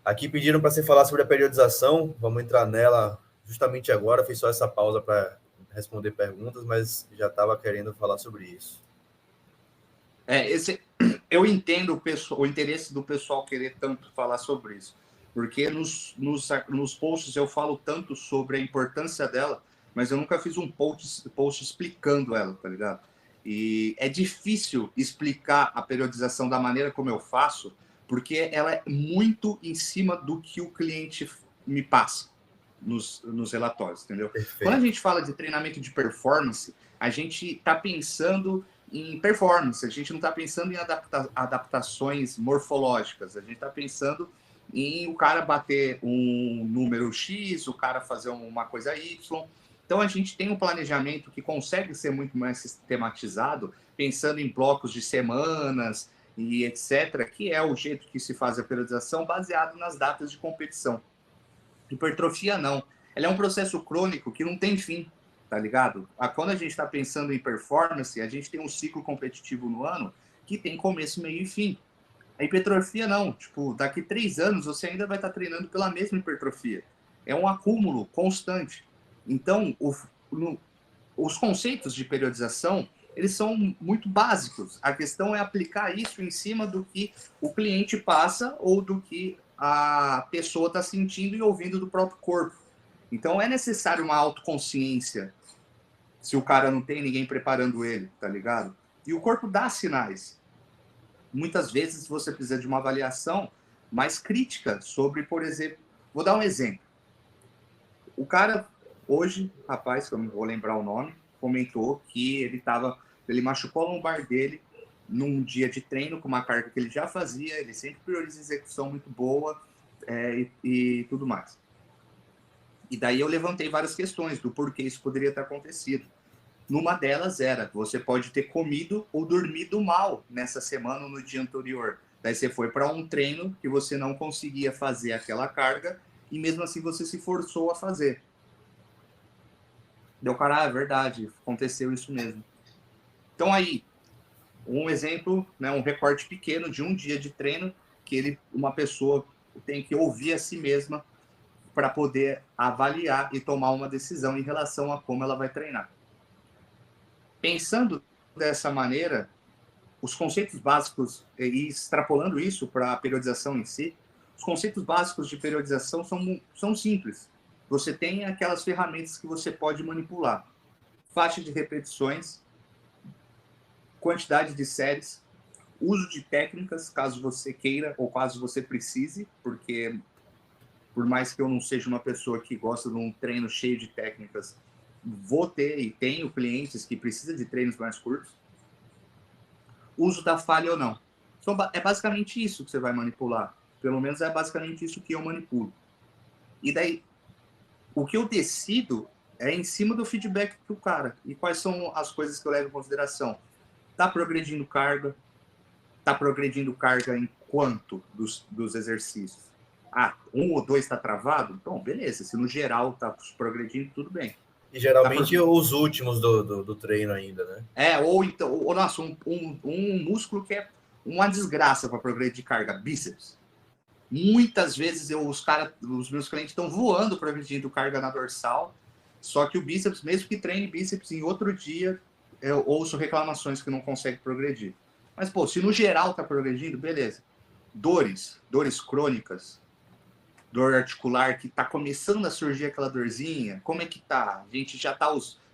Aqui pediram para você falar sobre a periodização, vamos entrar nela justamente agora. Fiz só essa pausa para responder perguntas, mas já estava querendo falar sobre isso. Eu entendo o interesse do pessoal querer tanto falar sobre isso, porque nos posts eu falo tanto sobre a importância dela, mas eu nunca fiz um post explicando ela, tá ligado? E é difícil explicar a periodização da maneira como eu faço, porque ela é muito em cima do que o cliente me passa nos relatórios, entendeu? Perfeito. Quando a gente fala de treinamento de performance, a gente está pensando em performance, a gente não está pensando em adaptações morfológicas, a gente está pensando em o cara bater um número X, o cara fazer uma coisa Y. Então a gente tem um planejamento que consegue ser muito mais sistematizado, pensando em blocos de semanas e etc., que é o jeito que se faz a periodização baseado nas datas de competição. Hipertrofia não. Ela é um processo crônico que não tem fim, tá ligado? Quando a gente está pensando em performance, a gente tem um ciclo competitivo no ano que tem começo, meio e fim. A hipertrofia não. Tipo, daqui 3 anos você ainda vai estar treinando pela mesma hipertrofia. É um acúmulo constante. Então, os conceitos de periodização, eles são muito básicos. A questão é aplicar isso em cima do que o cliente passa ou do que a pessoa está sentindo e ouvindo do próprio corpo. Então é necessário uma autoconsciência se o cara não tem ninguém preparando ele, tá ligado? E o corpo dá sinais. Muitas vezes você precisa de uma avaliação mais crítica sobre, por exemplo, vou dar um exemplo. O cara, hoje, rapaz, que eu não vou lembrar o nome, comentou que ele machucou a lombar dele num dia de treino com uma carga que ele já fazia, ele sempre prioriza execução muito boa e tudo mais. E daí eu levantei várias questões do porquê isso poderia ter acontecido. Numa delas era, você pode ter comido ou dormido mal nessa semana ou no dia anterior. Daí você foi para um treino que você não conseguia fazer aquela carga e mesmo assim você se forçou a fazer. Deu, cara, é verdade, aconteceu isso mesmo. Então aí, um exemplo, né, um recorte pequeno de um dia de treino que uma pessoa tem que ouvir a si mesma para poder avaliar e tomar uma decisão em relação a como ela vai treinar. Pensando dessa maneira, os conceitos básicos, e extrapolando isso para a periodização em si, os conceitos básicos de periodização são simples. Você tem aquelas ferramentas que você pode manipular. Faixa de repetições, quantidade de séries, uso de técnicas, caso você queira ou caso você precise, porque por mais que eu não seja uma pessoa que gosta de um treino cheio de técnicas, vou ter e tenho clientes que precisam de treinos mais curtos. Uso da falha ou não. É basicamente isso que você vai manipular. Pelo menos é basicamente isso que eu manipulo. E daí, o que eu decido é em cima do feedback do cara. E quais são as coisas que eu levo em consideração? Tá progredindo carga? Tá progredindo carga em quanto dos exercícios? Um ou dois está travado? Então, beleza. Se no geral tá progredindo, tudo bem. E geralmente os últimos do treino ainda, né? Ou então, nossa, um músculo que é uma desgraça para progredir carga, bíceps. Muitas vezes os meus clientes estão voando progredindo carga na dorsal, só que o bíceps, mesmo que treine bíceps em outro dia, eu ouço reclamações que não consegue progredir. Mas, pô, se no geral tá progredindo, beleza. Dores crônicas, dor articular que tá começando a surgir aquela dorzinha, como é que tá? A gente já tá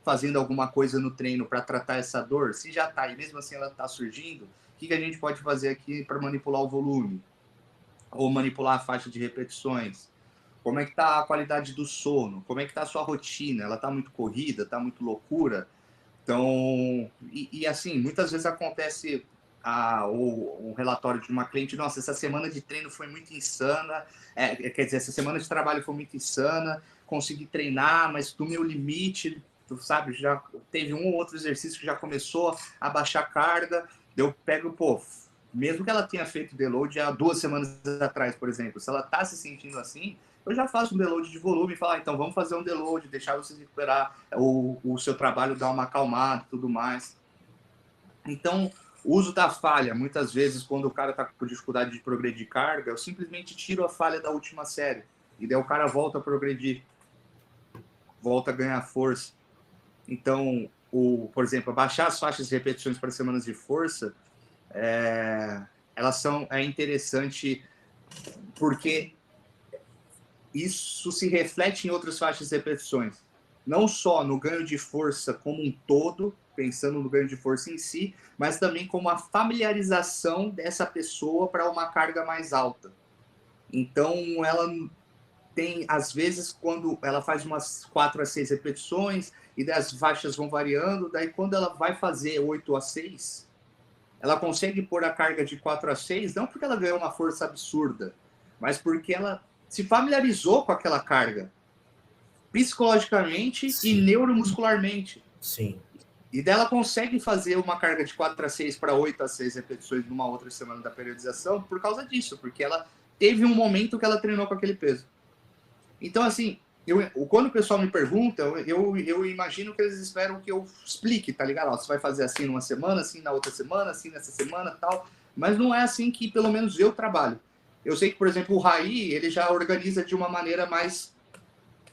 fazendo alguma coisa no treino para tratar essa dor? Se já tá e mesmo assim ela tá surgindo, o que a gente pode fazer aqui para manipular o volume? Ou manipular a faixa de repetições? Como é que tá a qualidade do sono? Como é que tá a sua rotina? Ela tá muito corrida? Tá muito loucura? Então, assim, muitas vezes acontece um relatório de uma cliente, nossa, essa semana de treino foi muito insana, quer dizer, essa semana de trabalho foi muito insana, consegui treinar, mas do meu limite, tu sabe, já teve um ou outro exercício que já começou a baixar a carga, eu pego, pô, mesmo que ela tenha feito deload há 2 semanas atrás, por exemplo, se ela tá se sentindo assim, eu já faço um deload de volume e falo, então vamos fazer um deload, deixar você recuperar o seu trabalho, dar uma acalmada e tudo mais. Então, O uso da falha, muitas vezes, quando o cara está com dificuldade de progredir carga, eu simplesmente tiro a falha da última série. E daí o cara volta a progredir, volta a ganhar força. Então, por exemplo, abaixar as faixas de repetições para semanas de força, é interessante porque isso se reflete em outras faixas de repetições. Não só no ganho de força como um todo, pensando no ganho de força em si, mas também como a familiarização dessa pessoa para uma carga mais alta. Então, ela tem, às vezes, quando ela faz umas 4 a 6 repetições, e as faixas vão variando, daí quando ela vai fazer 8 a 6, ela consegue pôr a carga de 4 a 6, não porque ela ganhou uma força absurda, mas porque ela se familiarizou com aquela carga, psicologicamente e neuromuscularmente. Sim. E dela consegue fazer uma carga de 4 a 6 para 8 a 6 repetições numa outra semana da periodização por causa disso, porque ela teve um momento que ela treinou com aquele peso. Então, assim, quando o pessoal me pergunta, eu imagino que eles esperam que eu explique, tá ligado? Ó, você vai fazer assim numa semana, assim na outra semana, assim nessa semana, tal. Mas não é assim que, pelo menos, eu trabalho. Eu sei que, por exemplo, o Raí, ele já organiza de uma maneira mais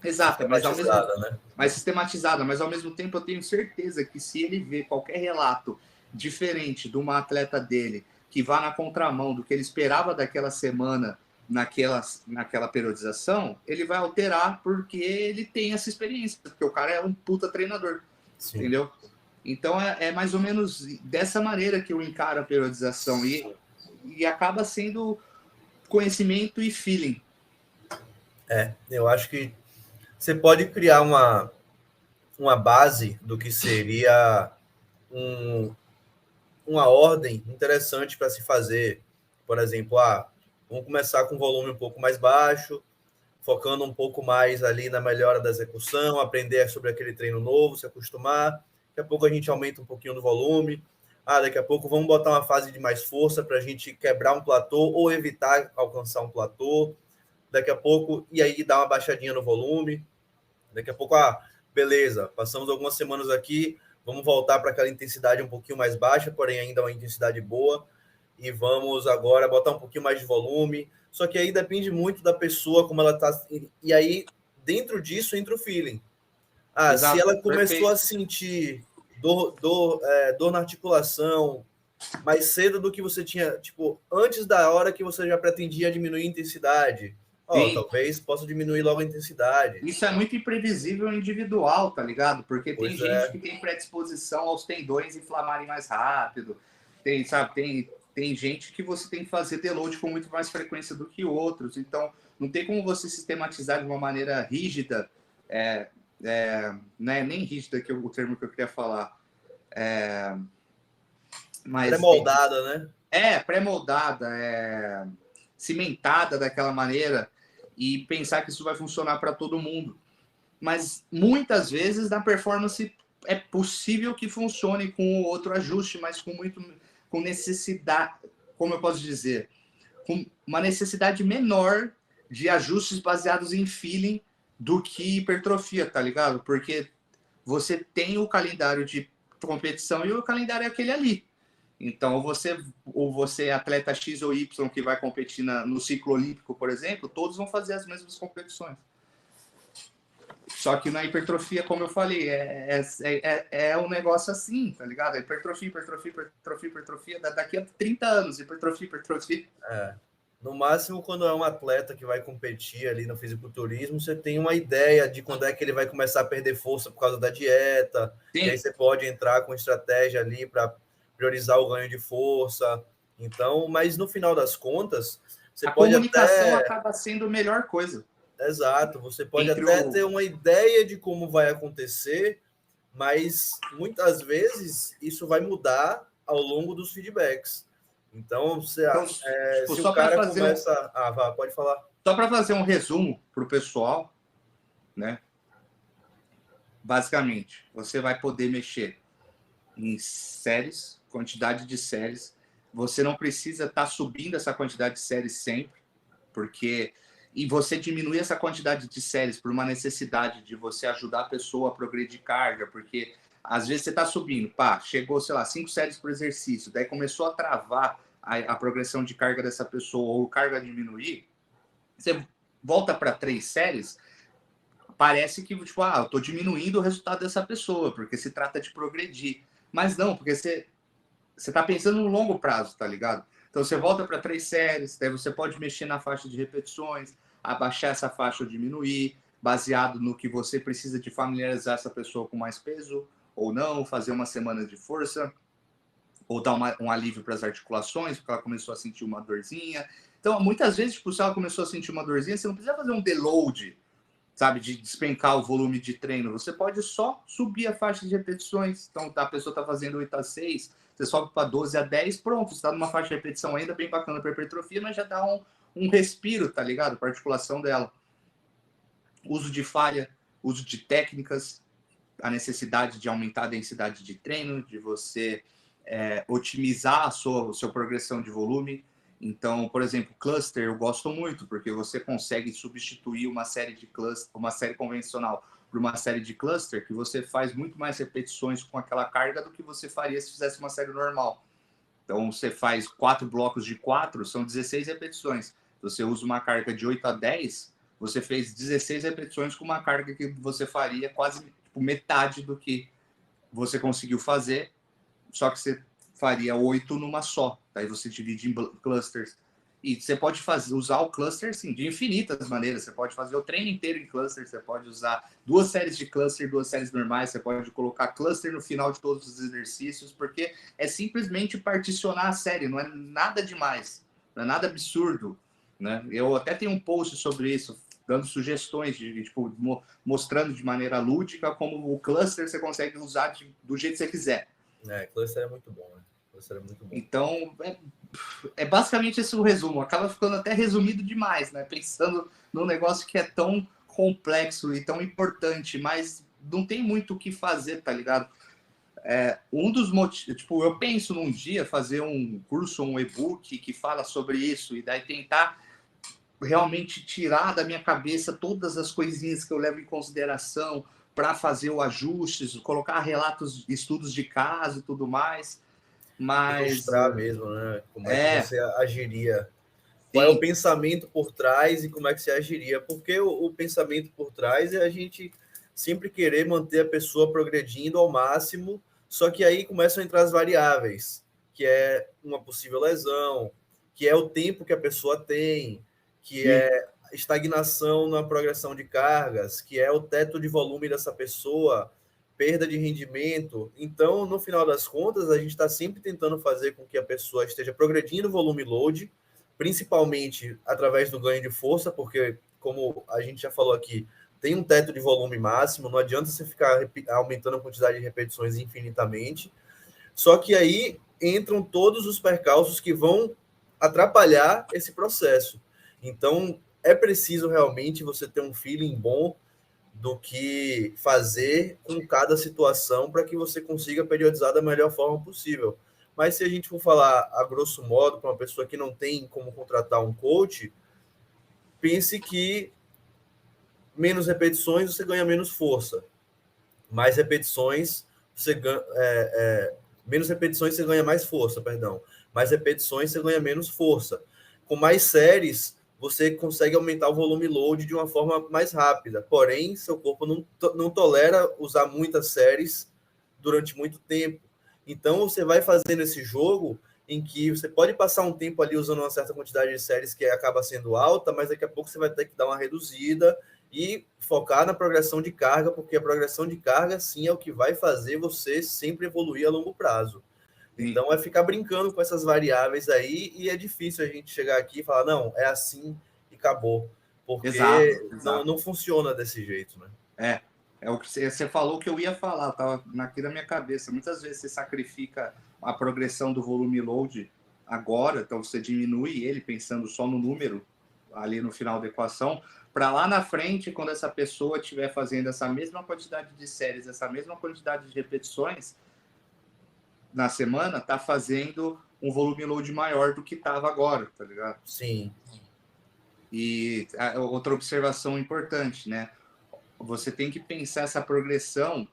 exata, mais sistematizada, mas ao mesmo tempo eu tenho certeza que se ele ver qualquer relato diferente de uma atleta dele, que vá na contramão do que ele esperava daquela semana, naquela periodização, ele vai alterar porque ele tem essa experiência, porque o cara é um puta treinador. Sim. Entendeu? Então é mais ou menos dessa maneira que eu encaro a periodização e acaba sendo conhecimento e feeling. Eu acho que você pode criar uma base do que seria uma ordem interessante para se fazer. Por exemplo, vamos começar com um volume um pouco mais baixo, focando um pouco mais ali na melhora da execução, aprender sobre aquele treino novo, se acostumar. Daqui a pouco a gente aumenta um pouquinho do volume. Daqui a pouco vamos botar uma fase de mais força para a gente quebrar um platô ou evitar alcançar um platô. Daqui a pouco, e aí dá uma baixadinha no volume. Daqui a pouco, beleza, passamos algumas semanas aqui, vamos voltar para aquela intensidade um pouquinho mais baixa, porém ainda uma intensidade boa, e vamos agora botar um pouquinho mais de volume. Só que aí depende muito da pessoa, como ela está. E aí, dentro disso, entra o feeling. Exato, se ela começou a sentir dor na articulação mais cedo do que você tinha, tipo, antes da hora que você já pretendia diminuir a intensidade, talvez possa diminuir logo a intensidade. Isso é muito imprevisível individual, tá ligado? Porque tem gente que tem predisposição aos tendões inflamarem mais rápido. Tem gente que você tem que fazer deload com muito mais frequência do que outros. Então, não tem como você sistematizar de uma maneira rígida. Não é nem rígida que o termo que eu queria falar. Mas pré-moldada, né? Pré-moldada, cimentada daquela maneira e pensar que isso vai funcionar para todo mundo. Mas muitas vezes na performance é possível que funcione com outro ajuste, mas com necessidade, como eu posso dizer, com uma necessidade menor de ajustes baseados em feeling do que hipertrofia, tá ligado? Porque você tem o calendário de competição e o calendário é aquele ali. Então, você atleta X ou Y que vai competir no ciclo olímpico, por exemplo, todos vão fazer as mesmas competições. Só que na hipertrofia, como eu falei, é um negócio assim, tá ligado? Hipertrofia, daqui a 30 anos, hipertrofia. No máximo, quando é um atleta que vai competir ali no fisiculturismo, você tem uma ideia de quando é que ele vai começar a perder força por causa da dieta. Sim. E aí você pode entrar com estratégia ali para priorizar o ganho de força. Então, mas no final das contas, a comunicação acaba sendo a melhor coisa. Exato, você pode ter uma ideia de como vai acontecer, mas muitas vezes isso vai mudar ao longo dos feedbacks. Então, se o cara começa... pode falar. Só para fazer um resumo para o pessoal, né? Basicamente, você vai poder mexer em séries, quantidade de séries. Você não precisa estar subindo essa quantidade de séries sempre, porque... E você diminuir essa quantidade de séries por uma necessidade de você ajudar a pessoa a progredir carga, porque Às vezes você está subindo, pá, chegou, sei lá, 5 séries por exercício, daí começou a travar a progressão de carga dessa pessoa ou carga diminuir, você volta para 3 séries, parece que, tipo, eu tô diminuindo o resultado dessa pessoa, porque se trata de progredir. Mas não, porque você tá pensando no longo prazo, tá ligado? Então você volta para 3 séries, daí você pode mexer na faixa de repetições, abaixar essa faixa ou diminuir, baseado no que você precisa de familiarizar essa pessoa com mais peso ou não, fazer uma semana de força, ou dar um alívio para as articulações, porque ela começou a sentir uma dorzinha. Então, muitas vezes, tipo, se ela começou a sentir uma dorzinha, você não precisa fazer um deload, sabe, de despencar o volume de treino. Você pode só subir a faixa de repetições. Então, a pessoa está fazendo 8 a 6, você sobe para 12 a 10, pronto, você está numa faixa de repetição ainda bem bacana para hipertrofia, mas já dá um respiro, tá ligado? Para a articulação dela. Uso de falha, uso de técnicas, a necessidade de aumentar a densidade de treino, de você otimizar a sua progressão de volume. Então, por exemplo, cluster eu gosto muito, porque você consegue substituir uma série de cluster, uma série convencional por uma série de cluster, que você faz muito mais repetições com aquela carga do que você faria se fizesse uma série normal. Então, você faz 4 blocos de 4, são 16 repetições. Você usa uma carga de 8 a 10, você fez 16 repetições com uma carga que você faria quase tipo, metade do que você conseguiu fazer, só que você faria 8 numa só. Daí você divide em clusters. E você pode usar o cluster sim, de infinitas maneiras. Você pode fazer o treino inteiro em cluster, você pode usar 2 séries de cluster, 2 séries normais, você pode colocar cluster no final de todos os exercícios, porque é simplesmente particionar a série, não é nada demais, não é nada absurdo. Né? Eu até tenho um post sobre isso, dando sugestões, tipo, mostrando de maneira lúdica como o cluster você consegue usar do jeito que você quiser. Cluster é muito bom, né? Cluster é muito bom. Então, é basicamente esse o resumo. Acaba ficando até resumido demais, né? Pensando num negócio que é tão complexo e tão importante, mas não tem muito o que fazer, tá ligado? Um dos motivos, tipo, eu penso num dia fazer um curso, um e-book que fala sobre isso e daí tentar realmente tirar da minha cabeça todas as coisinhas que eu levo em consideração para fazer o ajuste, colocar relatos, estudos de caso e tudo mais. Mas Ilustrar mesmo, né? Como é que você agiria? Qual é o sim, pensamento por trás e como é que você agiria? Porque o pensamento por trás é a gente sempre querer manter a pessoa progredindo ao máximo, só que aí começam a entrar as variáveis, que é uma possível lesão, que é o tempo que a pessoa tem, que sim, é estagnação na progressão de cargas, que é o teto de volume dessa pessoa, perda de rendimento. Então, no final das contas, a gente está sempre tentando fazer com que a pessoa esteja progredindo o volume load, principalmente através do ganho de força, porque, como a gente já falou aqui, tem um teto de volume máximo, não adianta você ficar aumentando a quantidade de repetições infinitamente. Só que aí entram todos os percalços que vão atrapalhar esse processo. Então, é preciso realmente você ter um feeling bom do que fazer com cada situação para que você consiga periodizar da melhor forma possível. Mas se a gente for falar a grosso modo para uma pessoa que não tem como contratar um coach, pense que menos repetições você ganha menos força, mais repetições você ganha, menos repetições você ganha mais força, perdão. Mais repetições você ganha menos força. Com mais séries você consegue aumentar o volume load de uma forma mais rápida. Porém, seu corpo não tolera usar muitas séries durante muito tempo. Então, você vai fazendo esse jogo em que você pode passar um tempo ali usando uma certa quantidade de séries que acaba sendo alta, mas daqui a pouco você vai ter que dar uma reduzida e focar na progressão de carga, porque a progressão de carga, sim, é o que vai fazer você sempre evoluir a longo prazo. sim. Então, é ficar brincando com essas variáveis aí, e é difícil a gente chegar aqui e falar, não, é assim e acabou, Exato, porque exato. não funciona desse jeito, né? É o que você falou que eu ia falar, estava aqui na minha cabeça. Muitas vezes você sacrifica a progressão do volume load agora, então você diminui ele pensando só no número ali no final da equação, para lá na frente, quando essa pessoa estiver fazendo essa mesma quantidade de séries, essa mesma quantidade de repetições na semana, tá fazendo um volume load maior do que estava agora, tá ligado? Sim. E outra observação importante, né? Você tem que pensar essa progressão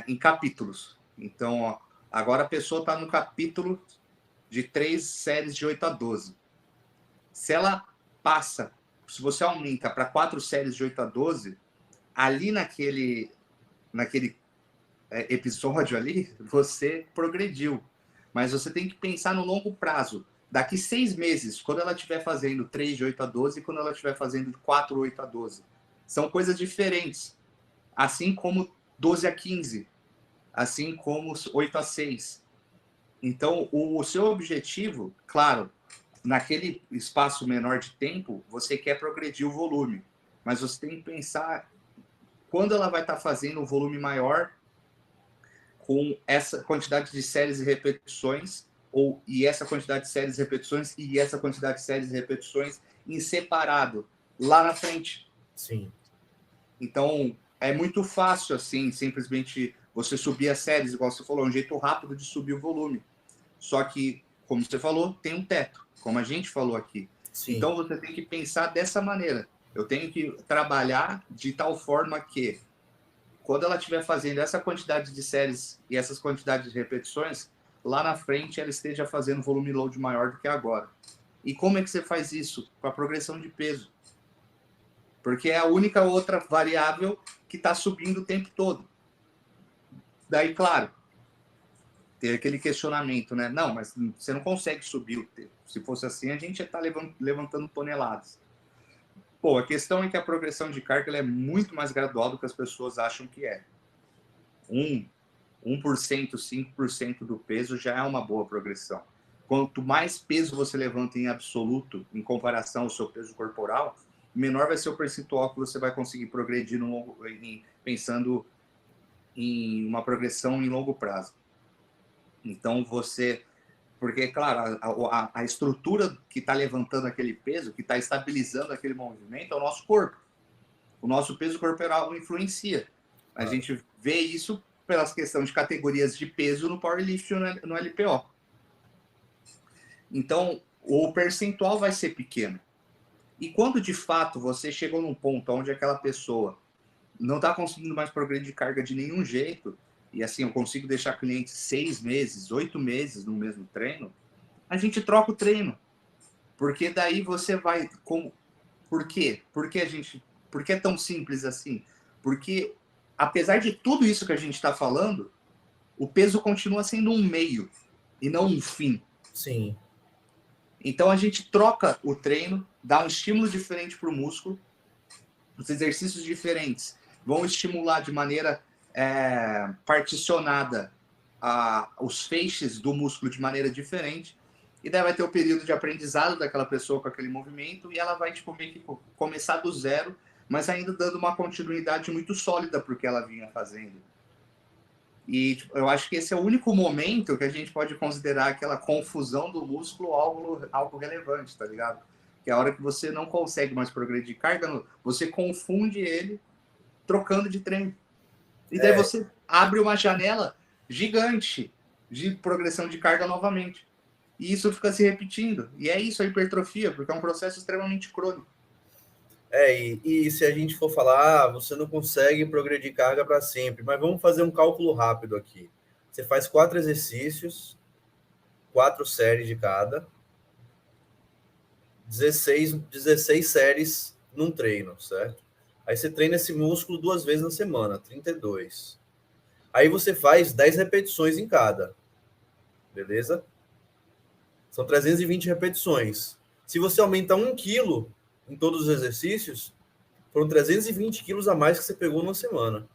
em capítulos. Então, ó, agora a pessoa está no capítulo de 3 séries de 8 a 12. Se ela passa, se você aumenta para 4 séries de 8 a 12, ali naquele episódio ali, você progrediu. Mas você tem que pensar no longo prazo. Daqui 6 meses, quando ela estiver fazendo 3 de 8 a 12 e quando ela estiver fazendo 4, 8 a 12. São coisas diferentes. Assim como 12 a 15. Assim como 8 a 6. Então, o seu objetivo, claro, naquele espaço menor de tempo, você quer progredir o volume. Mas você tem que pensar quando ela vai estar fazendo um volume maior com essa quantidade de séries e repetições, e essa quantidade de séries e repetições, e essa quantidade de séries e repetições em separado, lá na frente. Sim. Então, é muito fácil, assim, simplesmente você subir as séries, igual você falou, é um jeito rápido de subir o volume. Só que, como você falou, tem um teto, como a gente falou aqui. Sim. Então, você tem que pensar dessa maneira. Eu tenho que trabalhar de tal forma que, quando ela estiver fazendo essa quantidade de séries e essas quantidades de repetições, lá na frente ela esteja fazendo volume load maior do que agora. E como é que você faz isso? Com a progressão de peso. Porque é a única outra variável que está subindo o tempo todo. Daí, claro, tem aquele questionamento, né? Não, mas você não consegue subir o tempo. Se fosse assim, a gente ia estar levantando toneladas. Pô, a questão é que a progressão de carga ela é muito mais gradual do que as pessoas acham que é. 1%, 5% do peso já é uma boa progressão. Quanto mais peso você levanta em absoluto, em comparação ao seu peso corporal, menor vai ser o percentual que você vai conseguir progredir pensando em uma progressão em longo prazo. Então, porque, claro, a estrutura que está levantando aquele peso, que está estabilizando aquele movimento, é o nosso corpo. O nosso peso corporal influencia. A gente vê isso pelas questões de categorias de peso no powerlifting e no LPO. Então, o percentual vai ser pequeno. E quando, de fato, você chegou num ponto onde aquela pessoa não está conseguindo mais progredir de carga de nenhum jeito, e assim, eu consigo deixar cliente 6 meses, 8 meses no mesmo treino, a gente troca o treino. Porque daí você vai... Por quê? Por que é tão simples assim? Porque, apesar de tudo isso que a gente está falando, o peso continua sendo um meio e não um fim. Sim. Então a gente troca o treino, dá um estímulo diferente para o músculo, os exercícios diferentes vão estimular de maneira particionada os feixes do músculo de maneira diferente, e daí vai ter o período de aprendizado daquela pessoa com aquele movimento, e ela vai meio que começar do zero, mas ainda dando uma continuidade muito sólida para o que ela vinha fazendo. E eu acho que esse é o único momento que a gente pode considerar aquela confusão do músculo algo relevante, tá ligado? Que é a hora que você não consegue mais progredir carga, você confunde ele trocando de treino. E daí você abre uma janela gigante de progressão de carga novamente. E isso fica se repetindo. E é isso a hipertrofia, porque é um processo extremamente crônico. E se a gente for falar, você não consegue progredir carga para sempre, mas vamos fazer um cálculo rápido aqui. Você faz 4 exercícios, 4 séries de cada, 16 séries num treino, certo? Aí você treina esse músculo 2 vezes na semana, 32. Aí você faz 10 repetições em cada, beleza? São 320 repetições. Se você aumenta 1 quilo em todos os exercícios, foram 320 quilos a mais que você pegou numa semana.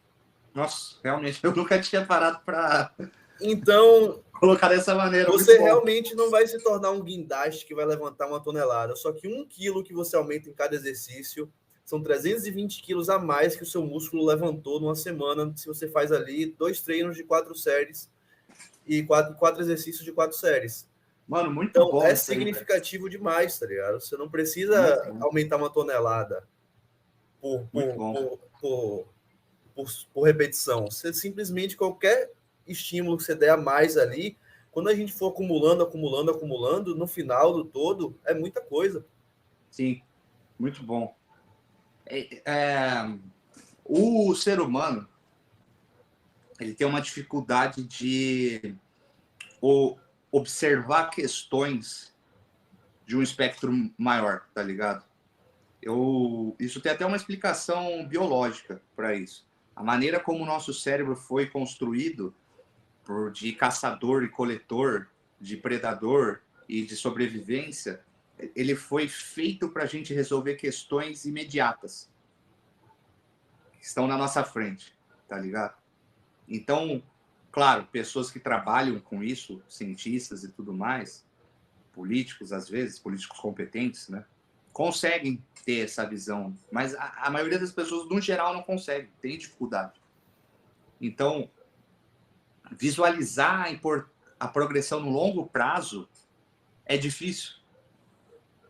Nossa, realmente, eu nunca tinha parado para então colocar dessa maneira. Você realmente não vai se tornar um guindaste que vai levantar 1 tonelada. Só que 1 quilo que você aumenta em cada exercício são 320 quilos a mais que o seu músculo levantou numa semana, se você faz ali 2 treinos de 4 séries e 4 exercícios de 4 séries. Mano, muito então, bom. É significativo demais, tá ligado? Você não precisa aumentar 1 tonelada por repetição. Você simplesmente, qualquer estímulo que você der a mais ali, quando a gente for acumulando, no final do todo, é muita coisa. Sim, muito bom. O ser humano, ele tem uma dificuldade de observar questões de um espectro maior, tá ligado? Isso tem até uma explicação biológica para isso. A maneira como o nosso cérebro foi construído de caçador e coletor, de predador e de sobrevivência, ele foi feito para a gente resolver questões imediatas que estão na nossa frente, tá ligado? Então, claro, pessoas que trabalham com isso, cientistas e tudo mais, políticos às vezes, políticos competentes, né, conseguem ter essa visão, mas a maioria das pessoas, no geral, não consegue, tem dificuldade. Então, visualizar a progressão no longo prazo é difícil.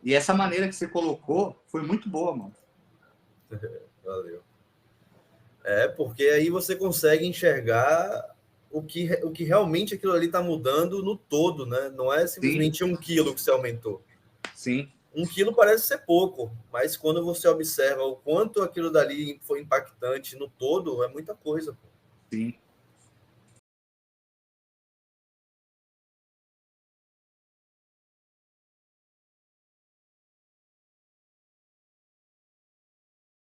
E essa maneira que você colocou foi muito boa, mano. Valeu. Porque aí você consegue enxergar o que realmente aquilo ali está mudando no todo, né? Não é simplesmente Sim. 1 quilo que você aumentou. Sim. 1 quilo parece ser pouco, mas quando você observa o quanto aquilo dali foi impactante no todo, é muita coisa. Sim.